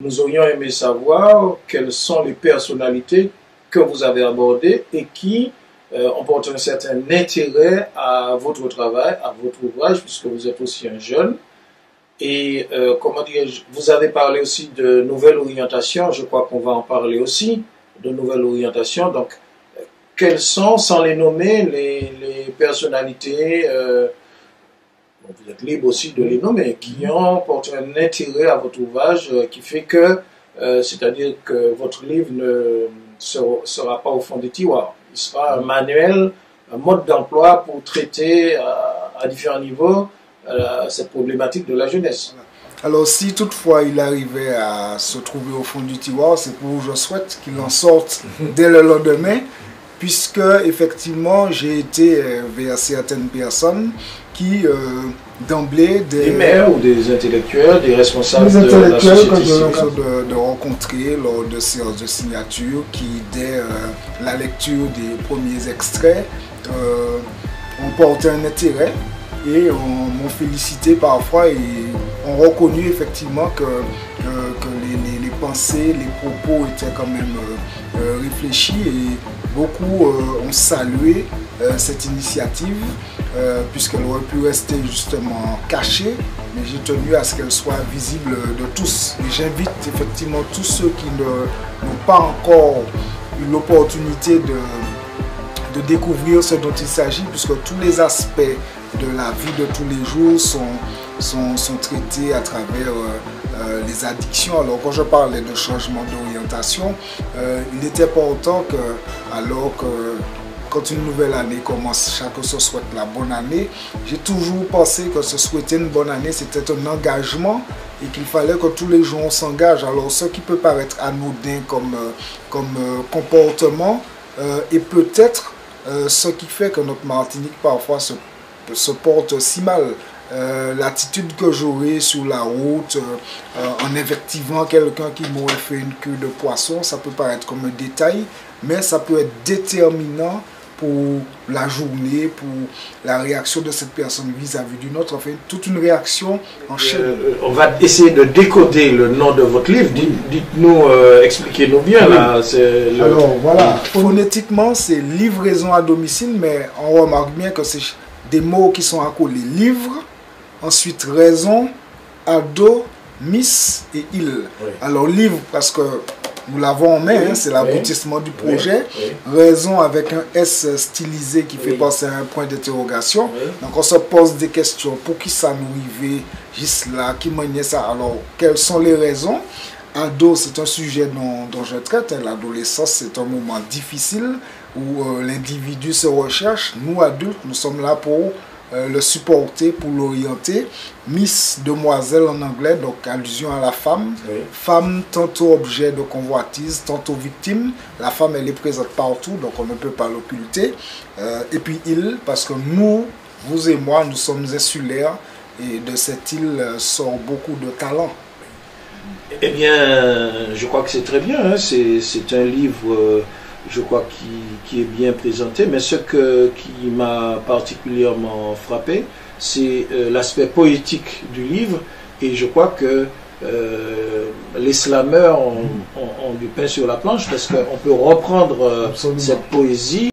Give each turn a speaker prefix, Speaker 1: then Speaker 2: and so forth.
Speaker 1: Nous aurions aimé savoir quelles sont les personnalités que vous avez abordées et qui portent un certain intérêt à votre travail, à votre ouvrage, puisque vous êtes aussi un jeune. Et comment dirais-je, vous avez parlé aussi de nouvelles orientations, je crois qu'on va en parler aussi, de nouvelles orientations. Donc, quelles sont, sans les nommer, les personnalités, vous êtes libre aussi de les nommer, qui portent un intérêt à votre ouvrage, qui fait que, c'est-à-dire que votre livre ne sera pas au fond des tiroirs. Il sera un manuel, un mode d'emploi pour traiter à différents niveaux cette problématique de la jeunesse.
Speaker 2: Alors si toutefois il arrivait à se trouver au fond du tiroir, c'est pour je souhaite qu'il en sorte dès le lendemain, puisque effectivement j'ai été vers certaines personnes qui d'emblée
Speaker 1: des maires ou des intellectuels, des responsables de la société civile
Speaker 2: de rencontrer lors de séances de signature qui dès la lecture des premiers extraits ont porté un intérêt et m'ont félicité parfois et ont reconnu effectivement que les pensées, les propos étaient quand même réfléchis et beaucoup ont salué cette initiative puisqu'elle aurait pu rester justement cachée, mais j'ai tenu à ce qu'elle soit visible de tous. Et j'invite effectivement tous ceux qui n'ont pas encore eu l'opportunité de découvrir ce dont il s'agit, puisque tous les aspects de la vie de tous les jours sont traités à travers les addictions. Alors quand je parlais de changement d'orientation, il était important que, alors que quand une nouvelle année commence, chacun se souhaite la bonne année, j'ai toujours pensé que se souhaiter une bonne année, c'était un engagement et qu'il fallait que tous les jours on s'engage. Alors ce qui peut paraître anodin comme comportement est peut-être ce qui fait que notre Martinique parfois se porte si mal. L'attitude que j'aurai sur la route en invectivant quelqu'un qui m'aurait fait une queue de poisson, ça peut paraître comme un détail, mais ça peut être déterminant pour la journée, pour la réaction de cette personne vis-à-vis d'une autre, enfin toute une réaction en chaîne.
Speaker 1: On va essayer de décoder le nom de votre livre, dites-nous, expliquez-nous bien. Là,
Speaker 2: alors voilà, phonétiquement c'est livraison à domicile, mais on remarque bien que c'est des mots qui sont accolés: livre, ensuite raison, ado, miss et il. Oui. Alors livre parce que nous l'avons en main, oui, c'est l'aboutissement du projet. Oui, oui. Raison avec un S stylisé qui fait penser à un point d'interrogation. Oui. Donc on se pose des questions. Pour qui ça nous arrive juste là, qui mène ça? Alors quelles sont les raisons? Ado, c'est un sujet dont je traite. L'adolescence, c'est un moment difficile où l'individu se recherche. Nous, adultes, nous sommes là pour le supporter, pour l'orienter. Miss, demoiselle en anglais, donc allusion à la femme. Oui. Femme, tantôt objet de convoitise, tantôt victime. La femme, elle est présente partout, donc on ne peut pas l'occulter. Et puis il, parce que nous, vous et moi, nous sommes insulaires et de cette île sort beaucoup de talent.
Speaker 1: Eh bien, je crois que c'est très bien. Hein. C'est un livre, je crois, qui est bien présenté. Mais ce qui m'a particulièrement frappé, c'est l'aspect poétique du livre. Et je crois que les slameurs ont du pain sur la planche parce qu'on peut reprendre cette poésie